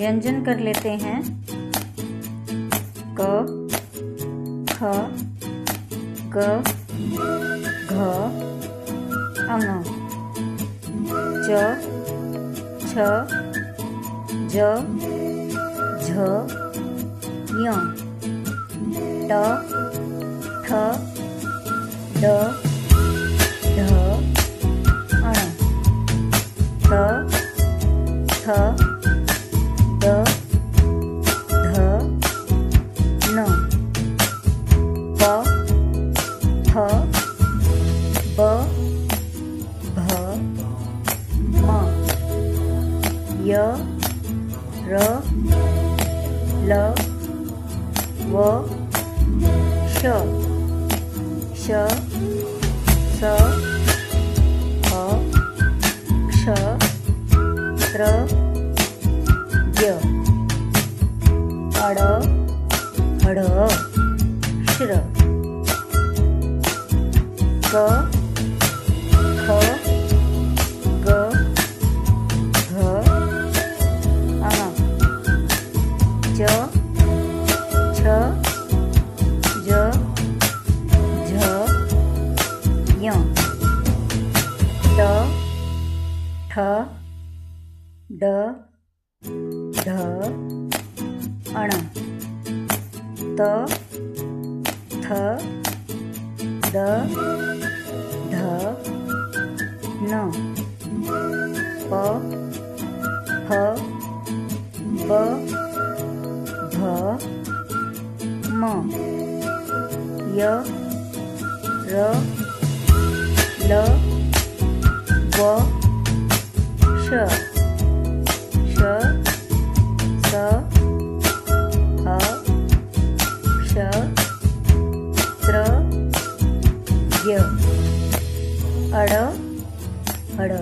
व्यंजन कर लेते हैं। क, ख, ग, घ, ङ, च, छ, ज, झ, ञ, ट, ठ, ड, ढ, ण, थ, थ, द, ध, न, प, फ, ब, भ, म, य, र, ल, व, श, श, स, ह, क्ष, त्र, य, अड, हड, श्र, क, ख, ग, घ, ङ, च, छ, ज, झ, ञ, ट, ठ, ड, ढ, ण, त, थ, द, ध, न, प, फ, ब, भ, म, य, र, ल, व, श, श, स, ह, क्ष, त्र, य, अड, हड,